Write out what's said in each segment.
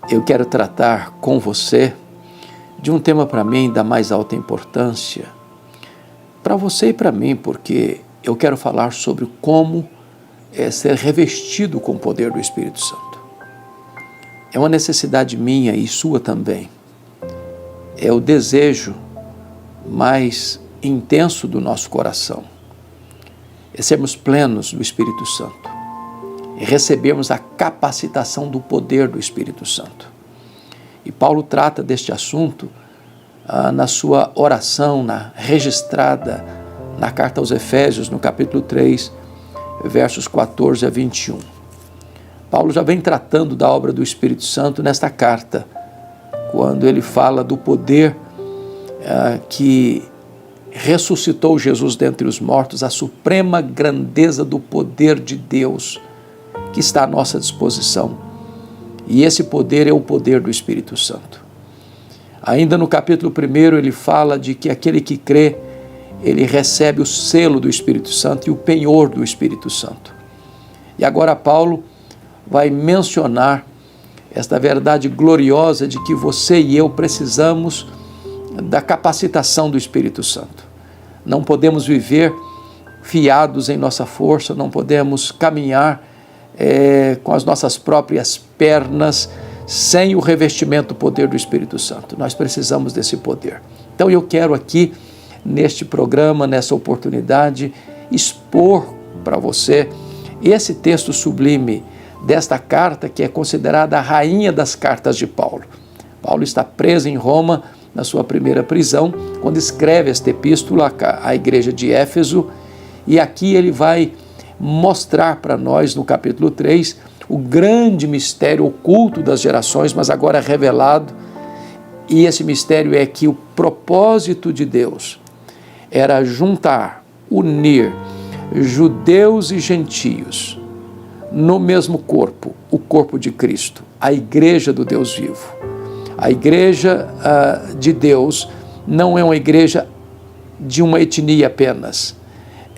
eu quero tratar com você de um tema para mim da mais alta importância, para você e para mim, porque eu quero falar sobre como ser revestido com o poder do Espírito Santo. É uma necessidade minha e sua também. É o desejo mais intenso do nosso coração. É sermos plenos do Espírito Santo e recebermos a capacitação do poder do Espírito Santo. E Paulo trata deste assunto na sua oração, registrada na carta aos Efésios, no capítulo 3, versos 14 a 21. Paulo já vem tratando da obra do Espírito Santo nesta carta, quando ele fala do poder que ressuscitou Jesus dentre os mortos, a suprema grandeza do poder de Deus que está à nossa disposição. E esse poder é o poder do Espírito Santo. Ainda no capítulo 1 ele fala de que aquele que crê, ele recebe o selo do Espírito Santo e o penhor do Espírito Santo. E agora Paulo vai mencionar esta verdade gloriosa de que você e eu precisamos da capacitação do Espírito Santo. Não podemos viver fiados em nossa força, não podemos caminhar com as nossas próprias pernas, sem o revestimento do poder do Espírito Santo. Nós precisamos desse poder. Então eu quero aqui, neste programa, nessa oportunidade, expor para você esse texto sublime desta carta, que é considerada a rainha das cartas de Paulo. Paulo está preso em Roma, na sua primeira prisão, quando escreve esta epístola à igreja de Éfeso, e aqui ele vai mostrar para nós, no capítulo 3, o grande mistério oculto das gerações, mas agora revelado. E esse mistério é que o propósito de Deus era juntar, unir judeus e gentios no mesmo corpo, o corpo de Cristo, a igreja do Deus vivo. A igreja de Deus não é uma igreja de uma etnia apenas.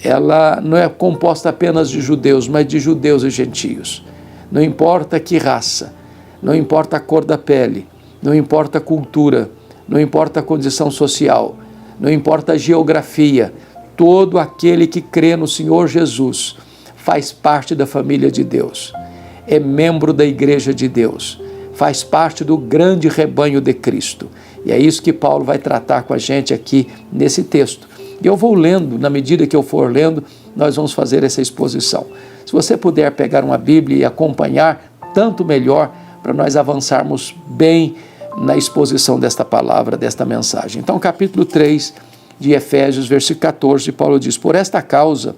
Ela não é composta apenas de judeus, mas de judeus e gentios. Não importa que raça, não importa a cor da pele, não importa a cultura, não importa a condição social, não importa a geografia, todo aquele que crê no Senhor Jesus faz parte da família de Deus, é membro da igreja de Deus, faz parte do grande rebanho de Cristo. E é isso que Paulo vai tratar com a gente aqui nesse texto. E eu vou lendo, na medida que eu for lendo, nós vamos fazer essa exposição. Se você puder pegar uma Bíblia e acompanhar, tanto melhor, para nós avançarmos bem na exposição desta palavra, desta mensagem. Então, capítulo 3 de Efésios, versículo 14, Paulo diz: por esta causa,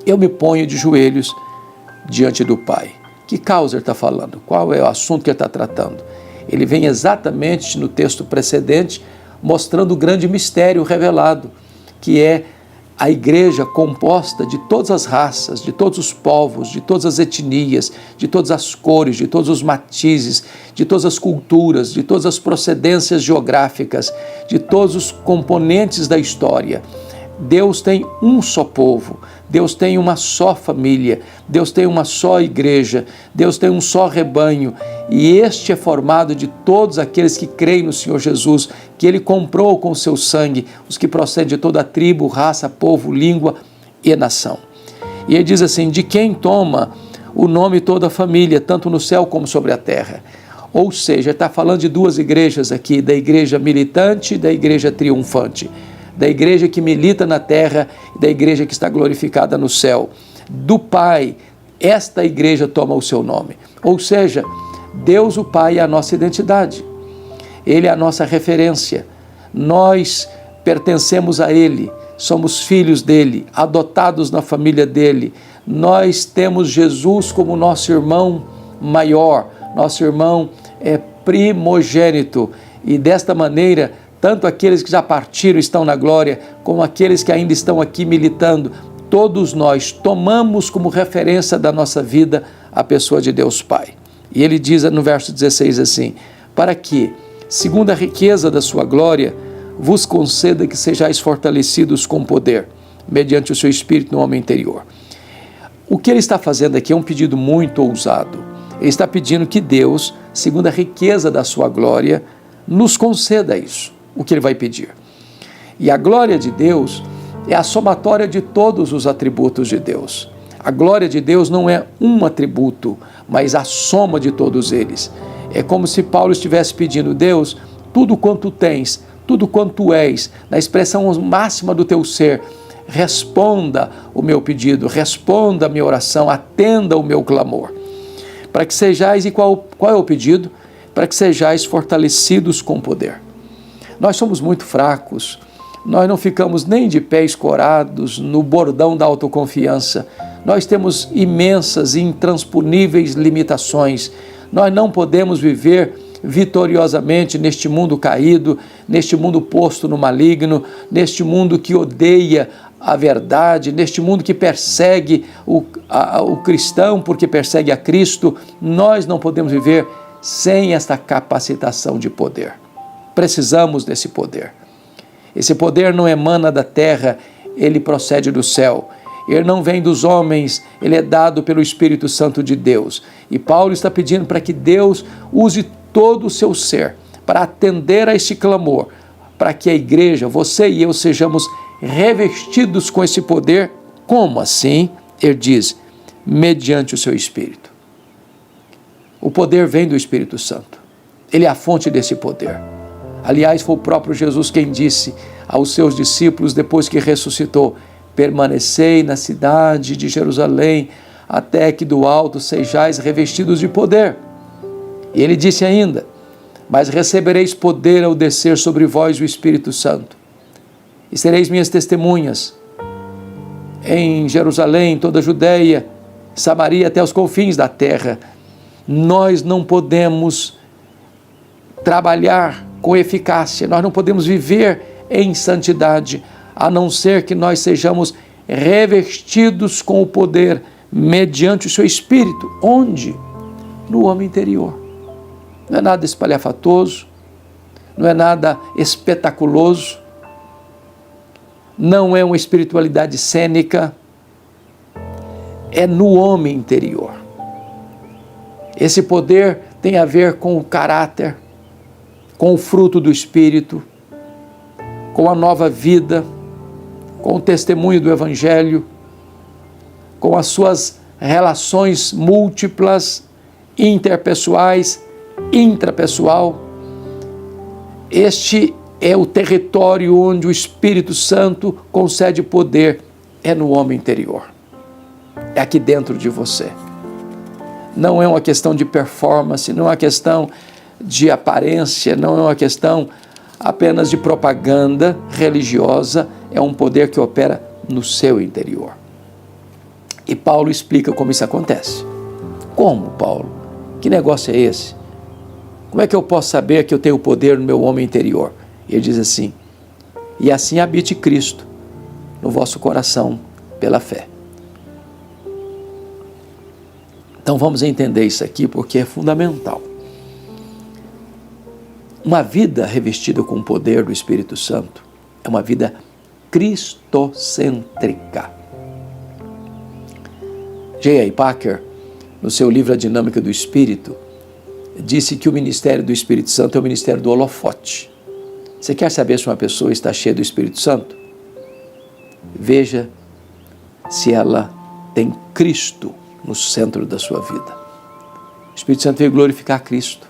eu me ponho de joelhos diante do Pai. Que causa ele está falando? Qual é o assunto que ele está tratando? Ele vem exatamente no texto precedente, mostrando o grande mistério revelado, que é a igreja composta de todas as raças, de todos os povos, de todas as etnias, de todas as cores, de todos os matizes, de todas as culturas, de todas as procedências geográficas, de todos os componentes da história. Deus tem um só povo, Deus tem uma só família, Deus tem uma só igreja, Deus tem um só rebanho, e este é formado de todos aqueles que creem no Senhor Jesus, que Ele comprou com o seu sangue, os que procedem de toda a tribo, raça, povo, língua e nação. E ele diz assim: de quem toma o nome toda a família, tanto no céu como sobre a terra. Ou seja, ele está falando de duas igrejas aqui, da igreja militante e da igreja triunfante, da igreja que milita na terra e da igreja que está glorificada no céu. Do Pai, esta igreja toma o seu nome. Ou seja, Deus o Pai é a nossa identidade. Ele é a nossa referência. Nós pertencemos a Ele, somos filhos dEle, adotados na família dEle. Nós temos Jesus como nosso irmão maior, nosso irmão primogênito. E desta maneira, tanto aqueles que já partiram estão na glória, como aqueles que ainda estão aqui militando, todos nós tomamos como referência da nossa vida a pessoa de Deus Pai. E ele diz no verso 16 assim: para que, segundo a riqueza da sua glória, vos conceda que sejais fortalecidos com poder, mediante o seu Espírito no homem interior. O que ele está fazendo aqui é um pedido muito ousado. Ele está pedindo que Deus, segundo a riqueza da sua glória, nos conceda isso, o que ele vai pedir. E a glória de Deus é a somatória de todos os atributos de Deus. A glória de Deus não é um atributo, mas a soma de todos eles. É como se Paulo estivesse pedindo: Deus, tudo quanto tens, tudo quanto és, na expressão máxima do teu ser, responda o meu pedido, responda a minha oração, atenda o meu clamor. Para que sejais, e qual é o pedido? Para que sejais fortalecidos com poder. Nós somos muito fracos, nós não ficamos nem de pés corados no bordão da autoconfiança. Nós temos imensas e intransponíveis limitações. Nós não podemos viver vitoriosamente neste mundo caído, neste mundo posto no maligno, neste mundo que odeia a verdade, neste mundo que persegue o cristão porque persegue a Cristo. Nós não podemos viver sem esta capacitação de poder. Precisamos desse poder. Esse poder não emana da terra, ele procede do céu. Ele não vem dos homens, ele é dado pelo Espírito Santo de Deus. E Paulo está pedindo para que Deus use todo o seu ser para atender a este clamor, para que a igreja, você e eu, sejamos revestidos com esse poder. Como assim? Ele diz: mediante o seu Espírito. O poder vem do Espírito Santo. Ele é a fonte desse poder. Aliás, foi o próprio Jesus quem disse aos seus discípulos, depois que ressuscitou: permanecei na cidade de Jerusalém, até que do alto sejais revestidos de poder. E ele disse ainda: mas recebereis poder ao descer sobre vós o Espírito Santo, e sereis minhas testemunhas em Jerusalém, em toda a Judeia, Samaria, até os confins da terra. Nós não podemos trabalhar com eficácia, nós não podemos viver em santidade, a não ser que nós sejamos revestidos com o poder mediante o seu Espírito. Onde? No homem interior. Não é nada espalhafatoso, não é nada espetaculoso, não é uma espiritualidade cênica, é no homem interior. Esse poder tem a ver com o caráter, com o fruto do Espírito, com a nova vida, com o testemunho do Evangelho, com as suas relações múltiplas, interpessoais, intrapessoal. Este é o território onde o Espírito Santo concede poder, é no homem interior, é aqui dentro de você. Não é uma questão de performance, não é uma questão de aparência, não é uma questão apenas de propaganda religiosa, é um poder que opera no seu interior. E Paulo explica como isso acontece. Como, Paulo? Que negócio é esse? Como é que eu posso saber que eu tenho poder no meu homem interior? Ele diz assim: e assim habite Cristo no vosso coração pela fé. Então vamos entender isso aqui porque é fundamental. Uma vida revestida com o poder do Espírito Santo é uma vida cristocêntrica. J.I. Packer, no seu livro A Dinâmica do Espírito, disse que o ministério do Espírito Santo é o ministério do holofote. Você quer saber se uma pessoa está cheia do Espírito Santo? Veja se ela tem Cristo no centro da sua vida. O Espírito Santo veio glorificar Cristo.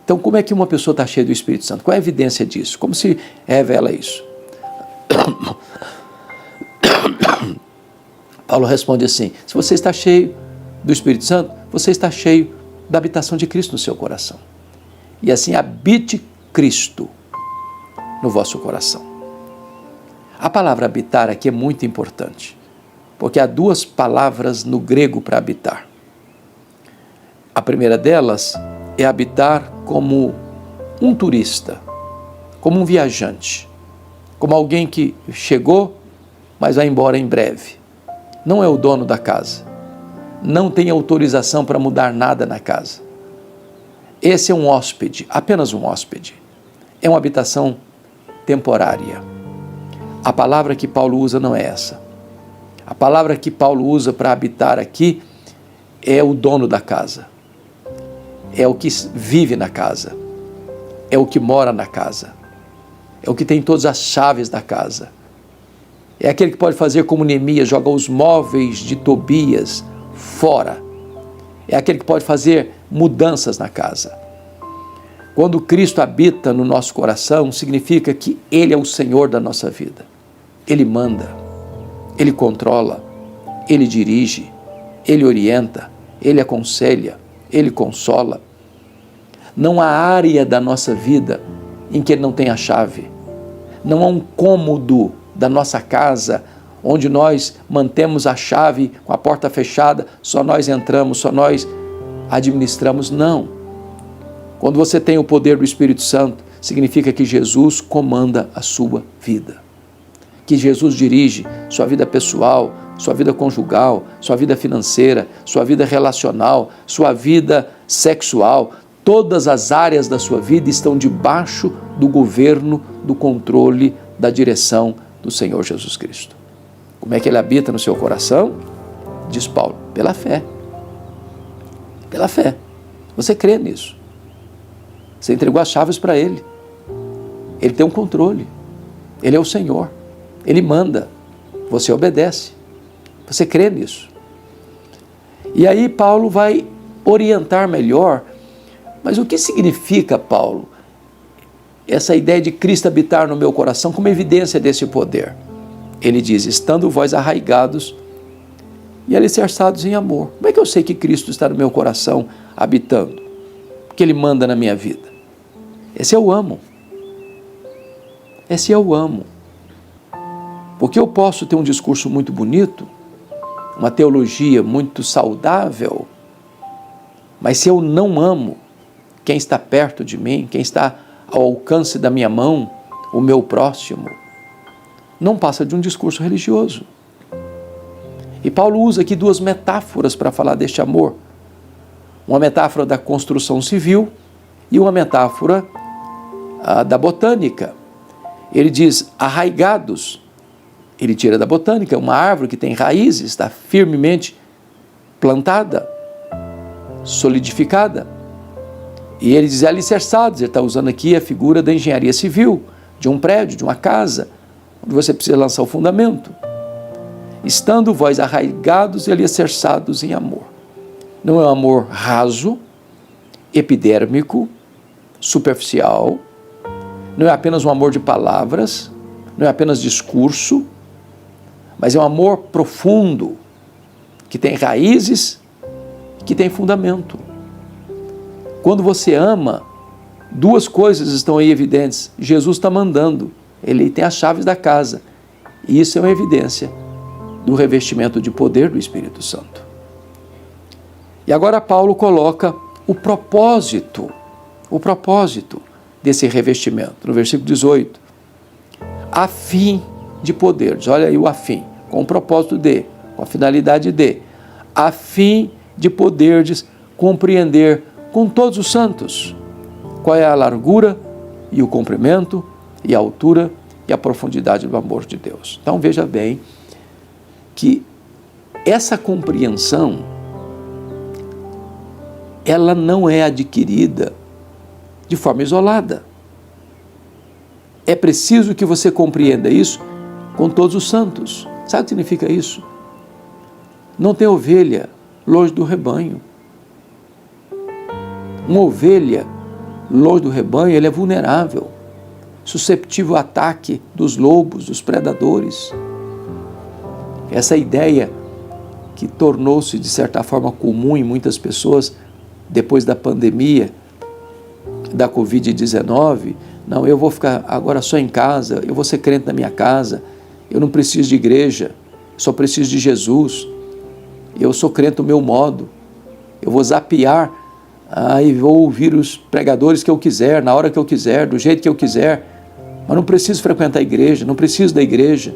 Então, como é que uma pessoa está cheia do Espírito Santo? Qual é a evidência disso? Como se revela isso? Paulo responde assim: se você está cheio do Espírito Santo, você está cheio da habitação de Cristo no seu coração. E assim habite Cristo no vosso coração. A palavra habitar aqui é muito importante, porque há duas palavras no grego para habitar. A primeira delas é habitar como um turista, como um viajante, como alguém que chegou, mas vai embora em breve. Não é o dono da casa, não tem autorização para mudar nada na casa. Esse é um hóspede, apenas um hóspede. É uma habitação temporária. A palavra que Paulo usa não é essa. A palavra que Paulo usa para habitar aqui é o dono da casa, é o que vive na casa, é o que mora na casa, é o que tem todas as chaves da casa. É aquele que pode fazer como Neemias, joga os móveis de Tobias fora. É aquele que pode fazer mudanças na casa. Quando Cristo habita no nosso coração, significa que Ele é o Senhor da nossa vida. Ele manda, Ele controla, Ele dirige, Ele orienta, Ele aconselha, Ele consola. Não há área da nossa vida em que Ele não tem a chave. Não há um cômodo da nossa casa onde nós mantemos a chave com a porta fechada, só nós entramos, só nós administramos. Não. Quando você tem o poder do Espírito Santo, significa que Jesus comanda a sua vida. Que Jesus dirige sua vida pessoal, sua vida conjugal, sua vida financeira, sua vida relacional, sua vida sexual. Todas as áreas da sua vida estão debaixo do governo, do controle, da direção do Senhor Jesus Cristo. Como é que Ele habita no seu coração? Diz Paulo, pela fé. Pela fé. Você crê nisso. Você entregou as chaves para Ele. Ele tem um controle. Ele é o Senhor. Ele manda. Você obedece. Você crê nisso. E aí Paulo vai orientar melhor. Mas o que significa, Paulo, essa ideia de Cristo habitar no meu coração como evidência desse poder? Ele diz, estando vós arraigados e alicerçados em amor. Como é que eu sei que Cristo está no meu coração habitando? Que Ele manda na minha vida. Esse eu amo. Esse eu amo. Porque eu posso ter um discurso muito bonito, uma teologia muito saudável, mas se eu não amo quem está perto de mim, quem está ao alcance da minha mão, o meu próximo, não passa de um discurso religioso. E Paulo usa aqui duas metáforas para falar deste amor. Uma metáfora da construção civil e uma metáfora da botânica. Ele diz arraigados. Ele tira da botânica uma árvore que tem raízes, está firmemente plantada, solidificada. E ele diz alicerçados. Ele está usando aqui a figura da engenharia civil, de um prédio, de uma casa, onde você precisa lançar o fundamento. Estando vós arraigados e alicerçados em amor. Não é um amor raso, epidérmico, superficial, não é apenas um amor de palavras, não é apenas discurso, mas é um amor profundo, que tem raízes, que tem fundamento. Quando você ama, duas coisas estão aí evidentes. Jesus está mandando, Ele tem as chaves da casa, e isso é uma evidência do revestimento de poder do Espírito Santo. E agora Paulo coloca o propósito desse revestimento, no versículo 18. A fim de poderes, olha aí o a fim, com o propósito de, com a finalidade de, a fim de poderes compreender com todos os santos qual é a largura e o comprimento e a altura e a profundidade do amor de Deus. Então veja bem que essa compreensão ela não é adquirida de forma isolada. É preciso que você compreenda isso com todos os santos. Sabe o que significa isso? Não tem ovelha longe do rebanho. Uma ovelha longe do rebanho, ele é vulnerável, susceptível ao ataque dos lobos, dos predadores. Essa ideia que tornou-se, de certa forma, comum em muitas pessoas depois da pandemia, da Covid-19, não, eu vou ficar agora só em casa, eu vou ser crente na minha casa, eu não preciso de igreja, só preciso de Jesus, eu sou crente do meu modo, eu vou zapear e vou ouvir os pregadores que eu quiser, na hora que eu quiser, do jeito que eu quiser, mas não preciso frequentar a igreja, não preciso da igreja,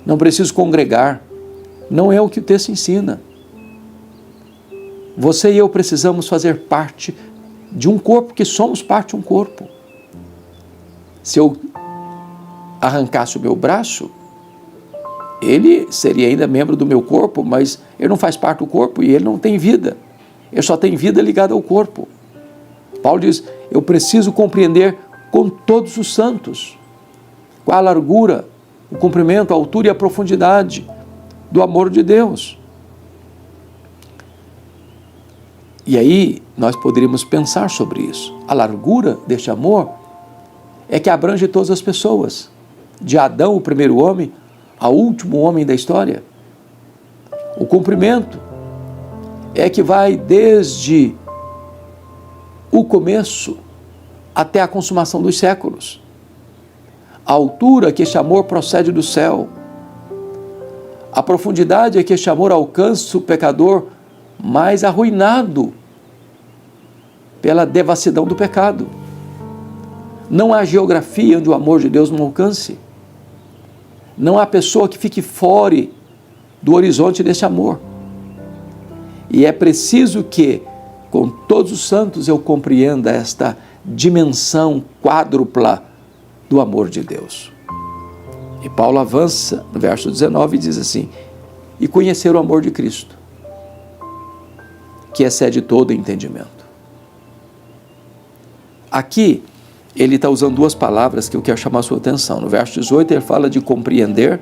não preciso congregar. Não é o que o texto ensina. Você e eu precisamos fazer parte de um corpo, porque somos parte de um corpo. Se eu arrancasse o meu braço, ele seria ainda membro do meu corpo, mas ele não faz parte do corpo e ele não tem vida. Ele só tem vida ligada ao corpo. Paulo diz, eu preciso compreender com todos os santos qual a largura, o comprimento, a altura e a profundidade do amor de Deus. E aí nós poderíamos pensar sobre isso. A largura deste amor é que abrange todas as pessoas, de Adão, o primeiro homem, ao último homem da história. O comprimento é que vai desde o começo até a consumação dos séculos. A altura é que este amor procede do céu. A profundidade é que este amor alcança o pecador mais arruinado pela devassidão do pecado. Não há geografia onde o amor de Deus não alcance. Não há pessoa que fique fora do horizonte desse amor. E é preciso que, com todos os santos, eu compreenda esta dimensão quádrupla do amor de Deus. E Paulo avança no verso 19 e diz assim, e conhecer o amor de Cristo, que excede todo entendimento. Aqui, ele está usando duas palavras que eu quero chamar a sua atenção. No verso 18 ele fala de compreender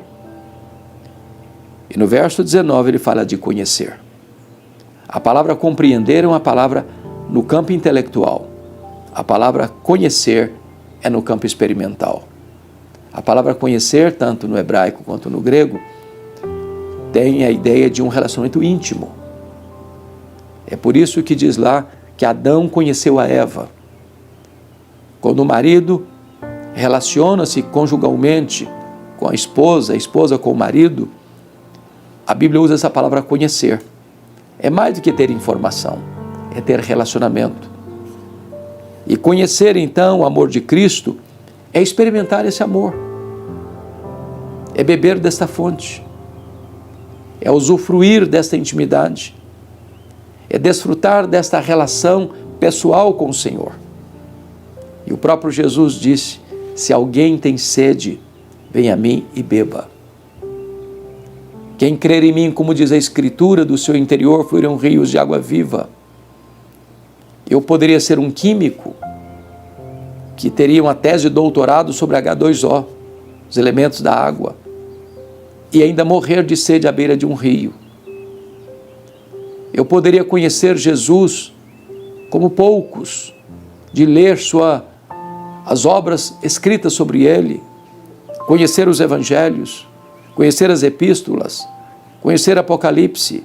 e no verso 19 ele fala de conhecer. A palavra compreender é uma palavra no campo intelectual. A palavra conhecer é no campo experimental. A palavra conhecer, tanto no hebraico quanto no grego, tem a ideia de um relacionamento íntimo. É por isso que diz lá que Adão conheceu a Eva. Quando o marido relaciona-se conjugalmente com a esposa com o marido, a Bíblia usa essa palavra conhecer. É mais do que ter informação, é ter relacionamento. E conhecer então o amor de Cristo é experimentar esse amor, é beber desta fonte, é usufruir desta intimidade, é desfrutar desta relação pessoal com o Senhor. E o próprio Jesus disse, se alguém tem sede, venha a mim e beba. Quem crer em mim, como diz a Escritura, do seu interior fluirão rios de água viva. Eu poderia ser um químico que teria uma tese de doutorado sobre H2O, os elementos da água, e ainda morrer de sede à beira de um rio. Eu poderia conhecer Jesus como poucos, de ler as obras escritas sobre ele, conhecer os evangelhos, conhecer as epístolas, conhecer Apocalipse,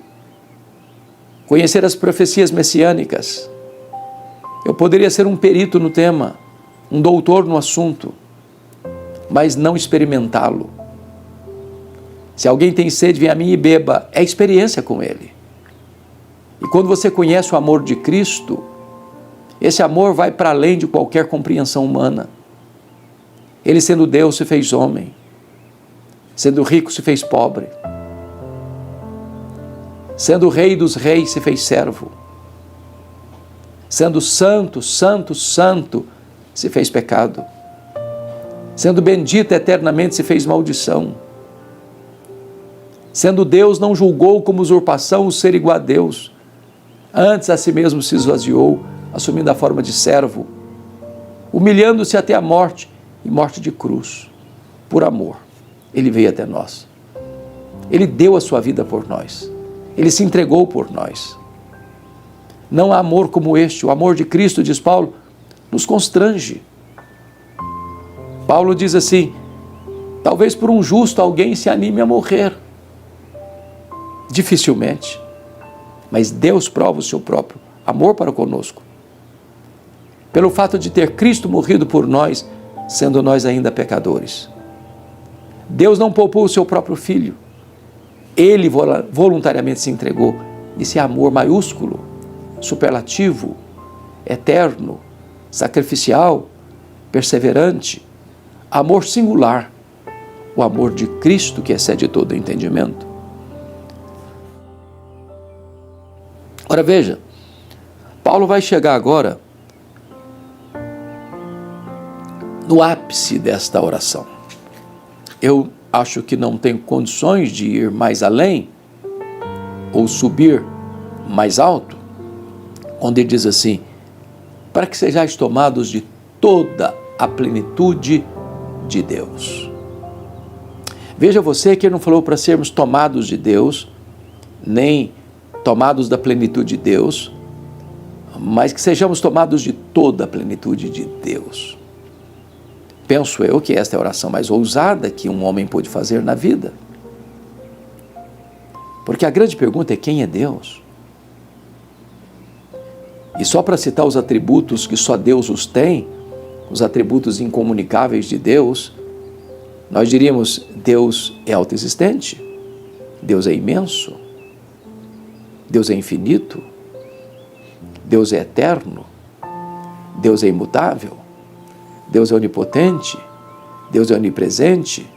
conhecer as profecias messiânicas. Eu poderia ser um perito no tema, um doutor no assunto, mas não experimentá-lo. Se alguém tem sede, vem a mim e beba. É experiência com ele. E quando você conhece o amor de Cristo, esse amor vai para além de qualquer compreensão humana. Ele, sendo Deus, se fez homem. Sendo rico, se fez pobre. Sendo o rei dos reis, se fez servo. Sendo santo, santo, santo, se fez pecado. Sendo bendito eternamente, se fez maldição. Sendo Deus, não julgou como usurpação o ser igual a Deus. Antes a si mesmo se esvaziou, assumindo a forma de servo, humilhando-se até a morte, e morte de cruz. Por amor, ele veio até nós. Ele deu a sua vida por nós. Ele se entregou por nós. Não há amor como este. O amor de Cristo, diz Paulo, nos constrange. Paulo diz assim, talvez por um justo alguém se anime a morrer. Dificilmente. Mas Deus prova o seu próprio amor para conosco. Pelo fato de ter Cristo morrido por nós, sendo nós ainda pecadores. Deus não poupou o seu próprio Filho. Ele voluntariamente se entregou. Esse é amor maiúsculo, superlativo, eterno, sacrificial, perseverante. Amor singular. O amor de Cristo que excede todo entendimento. Ora veja, Paulo vai chegar agora no ápice desta oração. Eu acho que não tenho condições de ir mais além ou subir mais alto, onde ele diz assim: para que sejais tomados de toda a plenitude de Deus. Veja você que ele não falou para sermos tomados de Deus, nem tomados da plenitude de Deus, mas que sejamos tomados de toda a plenitude de Deus. Penso eu que esta é a oração mais ousada que um homem pode fazer na vida. Porque a grande pergunta é: quem é Deus? E só para citar os atributos que só Deus os tem, os atributos incomunicáveis de Deus, nós diríamos: Deus é autoexistente, Deus é imenso, Deus é infinito, Deus é eterno, Deus é imutável, Deus é onipotente, Deus é onipresente,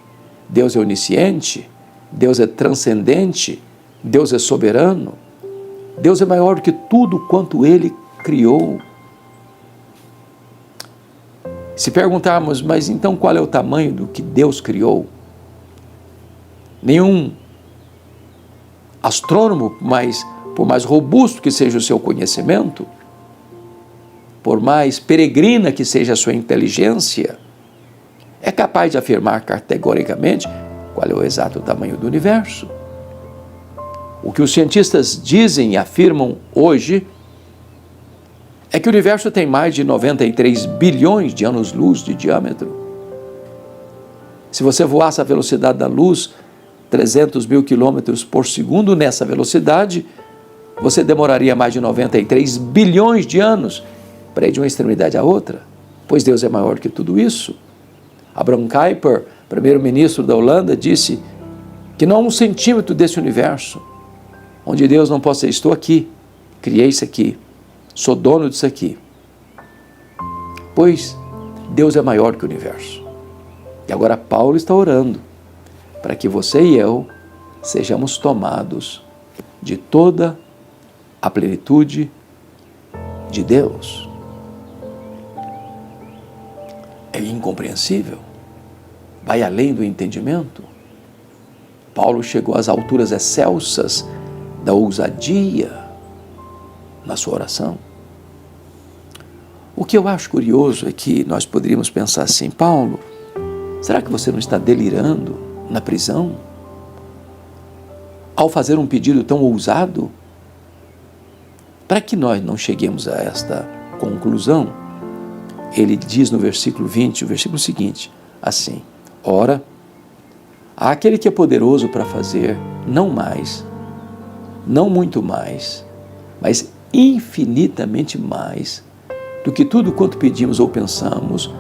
Deus é onisciente, Deus é transcendente, Deus é soberano, Deus é maior do que tudo quanto Ele criou. Se perguntarmos, mas então qual é o tamanho do que Deus criou? Nenhum astrônomo, por mais robusto que seja o seu conhecimento, por mais peregrina que seja a sua inteligência, é capaz de afirmar categoricamente qual é o exato tamanho do universo. O que os cientistas dizem e afirmam hoje é que o universo tem mais de 93 bilhões de anos-luz de diâmetro. Se você voasse a velocidade da luz, 300 mil quilômetros por segundo, nessa velocidade, você demoraria mais de 93 bilhões de anos para ir de uma extremidade à outra, pois Deus é maior que tudo isso. Abraham Kuyper, primeiro-ministro da Holanda, disse que não há 1 centímetro desse universo onde Deus não possa dizer: estou aqui, criei isso aqui, sou dono disso aqui. Pois Deus é maior que o universo. E agora Paulo está orando para que você e eu sejamos tomados de toda a plenitude de Deus. É incompreensível, vai além do entendimento. Paulo chegou às alturas excelsas da ousadia na sua oração. O que eu acho curioso é que nós poderíamos pensar assim: Paulo, será que você não está delirando na prisão ao fazer um pedido tão ousado? Para que nós não cheguemos a esta conclusão, ele diz no versículo 20, o versículo seguinte, assim: ora, há aquele que é poderoso para fazer não mais, não muito mais, mas infinitamente mais do que tudo quanto pedimos ou pensamos,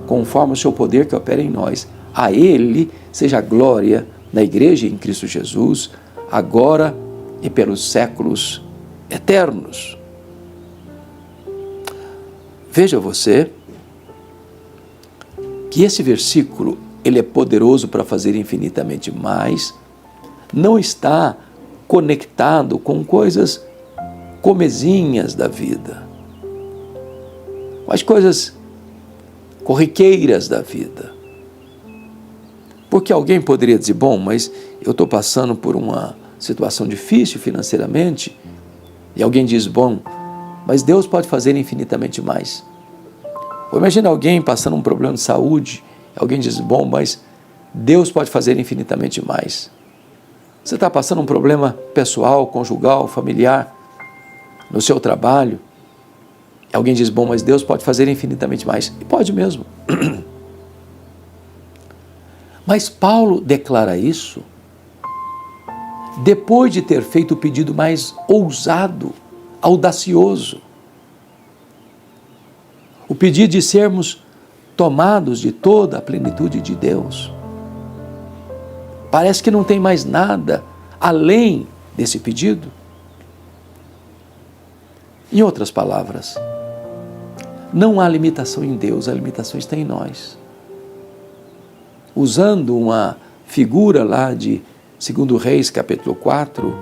conforme o seu poder que opera em nós. A Ele seja a glória na igreja em Cristo Jesus, agora e pelos séculos eternos. Veja você que esse versículo, ele é poderoso para fazer infinitamente mais, não está conectado com coisas comezinhas da vida, com as coisas corriqueiras da vida. Porque alguém poderia dizer: bom, mas eu estou passando por uma situação difícil financeiramente, e alguém diz: bom, mas Deus pode fazer infinitamente mais. Ou imagina alguém passando um problema de saúde, alguém diz: bom, mas Deus pode fazer infinitamente mais. Você está passando um problema pessoal, conjugal, familiar, no seu trabalho, e alguém diz: bom, mas Deus pode fazer infinitamente mais. E pode mesmo. Mas Paulo declara isso depois de ter feito o pedido mais ousado, audacioso. O pedido de sermos tomados de toda a plenitude de Deus. Parece que não tem mais nada além desse pedido. Em outras palavras, não há limitação em Deus, a limitação está em nós. Usando uma figura lá de 2 Reis, capítulo 4,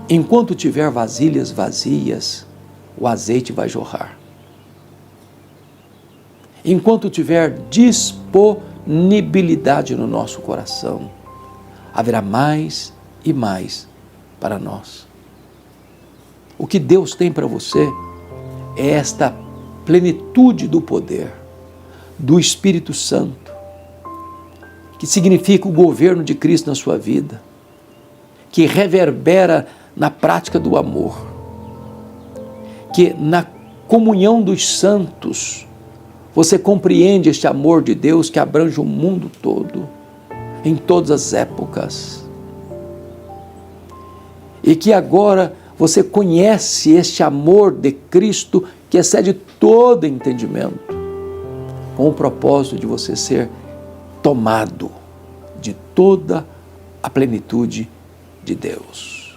enquanto tiver vasilhas vazias, o azeite vai jorrar. Enquanto tiver disponibilidade no nosso coração, haverá mais e mais para nós. O que Deus tem para você é esta plenitude do poder, do Espírito Santo, que significa o governo de Cristo na sua vida, que reverbera na prática do amor, que na comunhão dos santos você compreende este amor de Deus que abrange o mundo todo, em todas as épocas, e que agora você conhece este amor de Cristo que excede todo entendimento, com o propósito de você ser tomado de toda a plenitude de Deus.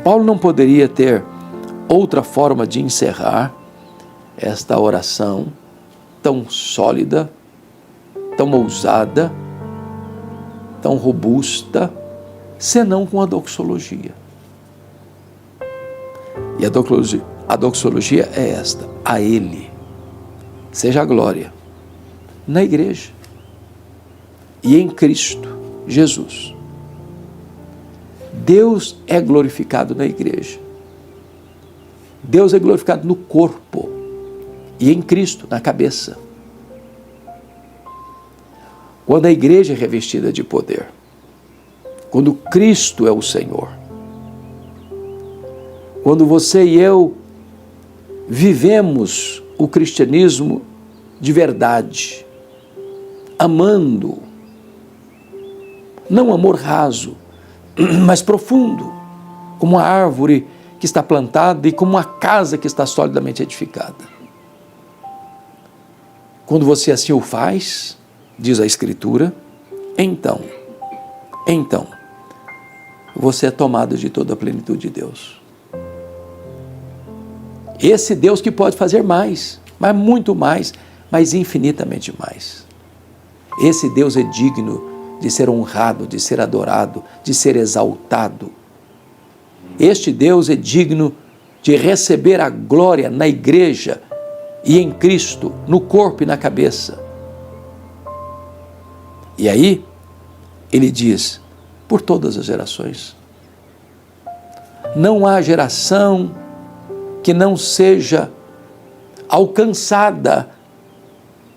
Paulo não poderia ter outra forma de encerrar esta oração tão sólida, tão ousada, tão robusta, senão com a doxologia. E a doxologia é esta: a Ele seja a glória na igreja e em Cristo Jesus. Deus é glorificado na igreja. Deus é glorificado no corpo e em Cristo, na cabeça. Quando a igreja é revestida de poder, quando Cristo é o Senhor, quando você e eu vivemos o cristianismo de verdade, amando, não amor raso, mas profundo, como uma árvore que está plantada e como uma casa que está solidamente edificada. Quando você assim o faz, diz a Escritura, então, você é tomado de toda a plenitude de Deus. Esse Deus que pode fazer mais, mas muito mais, mas infinitamente mais. Esse Deus é digno de ser honrado, de ser adorado, de ser exaltado. Este Deus é digno de receber a glória na igreja e em Cristo, no corpo e na cabeça. E aí, ele diz, por todas as gerações. Não há geração que não seja alcançada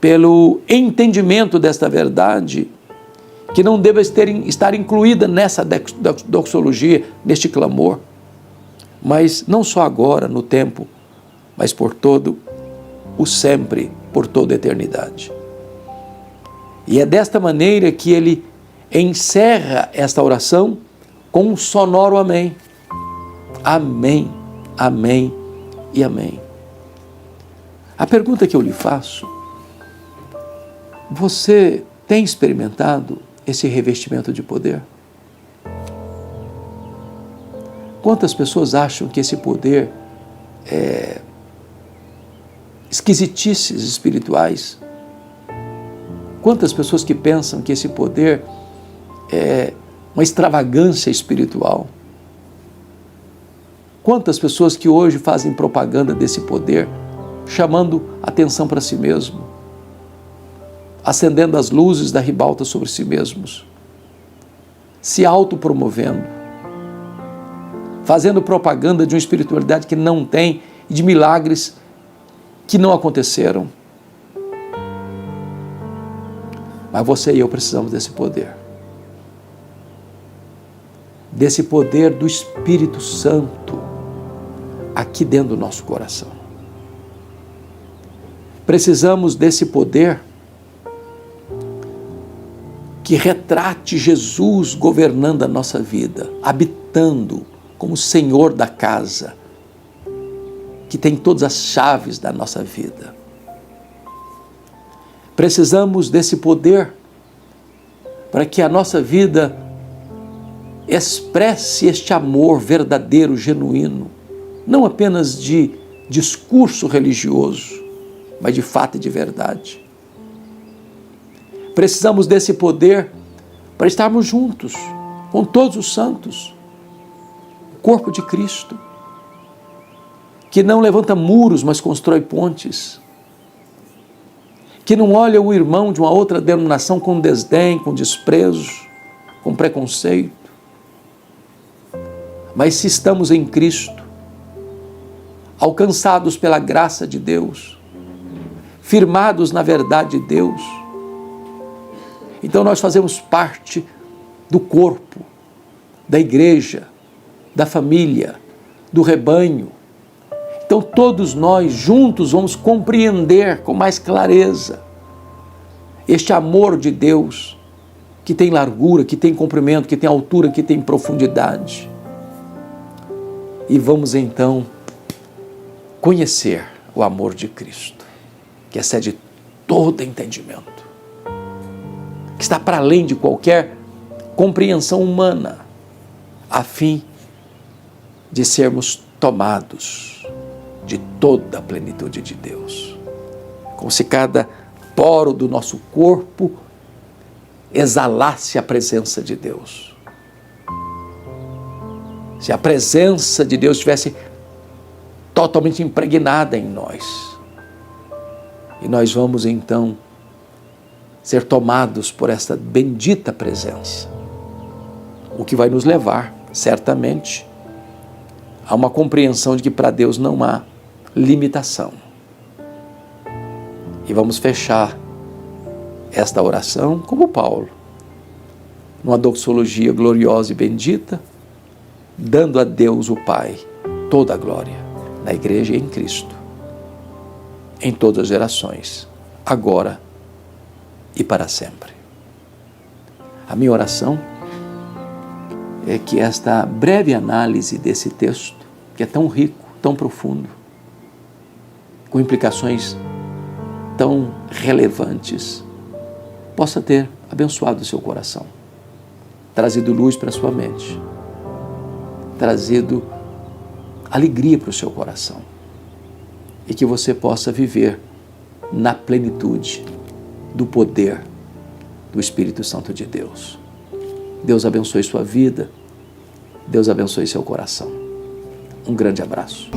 pelo entendimento desta verdade, que não deva estar incluída nessa doxologia, neste clamor, mas não só agora, no tempo, mas por todo o sempre, por toda a eternidade. E é desta maneira que ele encerra esta oração com um sonoro amém. Amém, amém e amém. A pergunta que eu lhe faço: você tem experimentado esse revestimento de poder? Quantas pessoas acham que esse poder é esquisitices espirituais? Quantas pessoas que pensam que esse poder é uma extravagância espiritual? Quantas pessoas que hoje fazem propaganda desse poder, chamando atenção para si mesmo, acendendo as luzes da ribalta sobre si mesmos, se autopromovendo, fazendo propaganda de uma espiritualidade que não tem e de milagres que não aconteceram. Mas você e eu precisamos desse poder do Espírito Santo aqui dentro do nosso coração. Precisamos desse poder que retrate Jesus governando a nossa vida, habitando como Senhor da casa, que tem todas as chaves da nossa vida. Precisamos desse poder para que a nossa vida expresse este amor verdadeiro, genuíno, não apenas de discurso religioso, mas de fato e de verdade. Precisamos desse poder para estarmos juntos com todos os santos, o corpo de Cristo, que não levanta muros, mas constrói pontes, que não olha o irmão de uma outra denominação com desdém, com desprezo, com preconceito. Mas se estamos em Cristo, alcançados pela graça de Deus, firmados na verdade de Deus, então nós fazemos parte do corpo, da igreja, da família, do rebanho. Então todos nós juntos vamos compreender com mais clareza este amor de Deus, que tem largura, que tem comprimento, que tem altura, que tem profundidade. E vamos então conhecer o amor de Cristo, que excede todo entendimento, que está para além de qualquer compreensão humana, a fim de sermos tomados de toda a plenitude de Deus. Como se cada poro do nosso corpo exalasse a presença de Deus. Se a presença de Deus estivesse totalmente impregnada em nós. E nós vamos então ser tomados por esta bendita presença. O que vai nos levar, certamente, a uma compreensão de que para Deus não há limitação. E vamos fechar esta oração como Paulo, numa doxologia gloriosa e bendita, dando a Deus o Pai toda a glória, na igreja e em Cristo, em todas as gerações, agora e para sempre. A minha oração é que esta breve análise desse texto, que é tão rico, tão profundo, com implicações tão relevantes, possa ter abençoado o seu coração, trazido luz para a sua mente, trazido alegria para o seu coração, e que você possa viver na plenitude do poder do Espírito Santo de Deus. Deus abençoe sua vida, Deus abençoe seu coração. Um grande abraço.